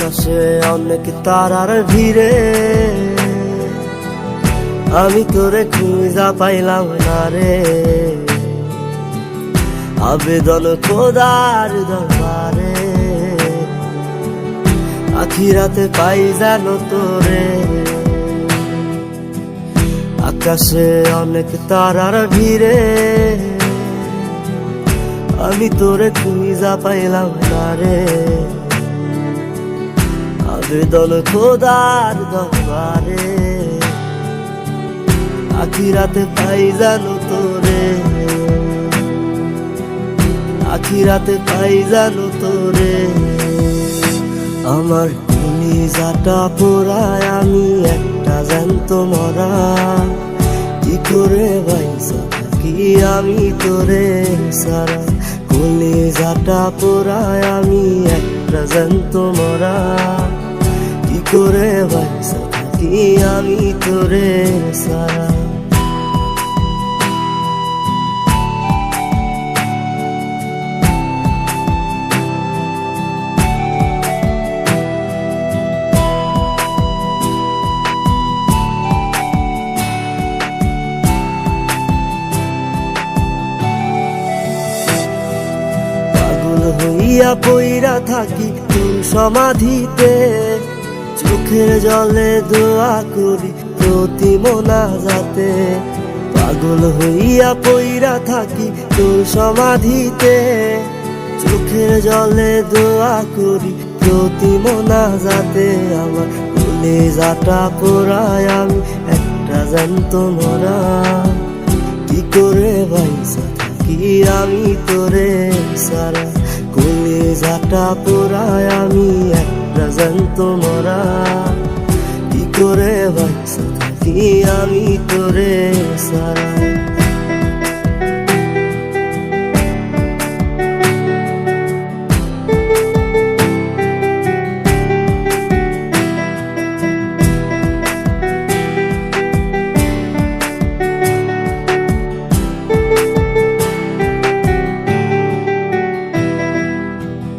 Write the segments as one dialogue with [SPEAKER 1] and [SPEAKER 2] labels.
[SPEAKER 1] আকাশে অনেক তারার ভিড়ে আমি তোরে খুঁজা পাইলাম না রে। আবেদন খোদার দরবারে, আখিরাতে পাই জানো তোরে। আকাশে অনেক তারার ভিড়ে আমি তোরে খুঁজা পাইলাম না রে। আবেদন খোদার দরবারে, আখিরাতে পাই জানো তোরে। আখিরাতে পাই জানো তোরে। আমার কলিজাটা পোড়ায় আমি একটা জ্যান্ত মরা, কি করে বাইসা থাকি আমি তোরে সারা। কলিজাটা পোড়ায় আমি একটা জ্যান্ত মরা, কি করে বাইসা থাকি আমি তোরে সারা। হইয়া পইরা থাকি তোর সমাধিতে, চোখের জলে দোয়া করি প্রতি মোনাজাতে। পাগল হইয়া পইরা থাকি তোর সমাধিতে, চোখের জলে দোয়া করি প্রতি মোনাজাতে। আমার কলিজাটা পোড়ায় আমি একটা জ্যান্ত মরা, কি করে বাইসা থাকি আমি তোরে সারা। কলিজাটা পোড়ায় আমি একটা জ্যান্ত মরা, কি করে বাইসা থাকি আমি তোরে সারা।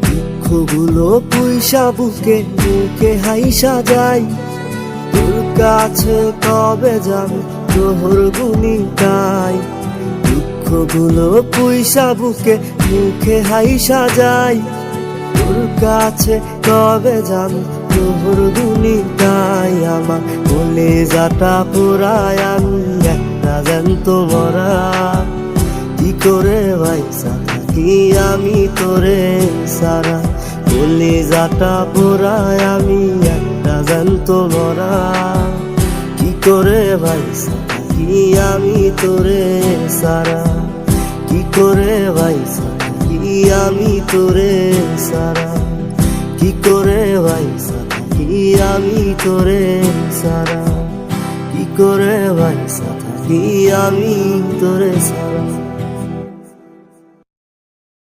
[SPEAKER 1] দুঃখগুলো পুইসা বুকে বুকে হাইসা যাই, তোর কাছে কবে যাবে তোর গুনি গাই। দুঃখগুলো পুইসা বুকে মুখে হাইসা যাই, তোর কাছে কবে যাবে তোর গুনি গাই। আমার কলিজাটা পোড়ায় আমি একটা জ্যান্ত মরা, কি করে বাইসা থাকি আমি তোরে সারা। কলিজাটা পোড়ায় আমি একটা জ্যান্ত মরা, কি করে বাইসা থাকি আমি তোরে সারা। কি করে বাইসা থাকি আমি তোরে সারা। কি করে বাইসা থাকি আমি তোরে সারা। কি করে বাইসা থাকি আমি তোরে সারা।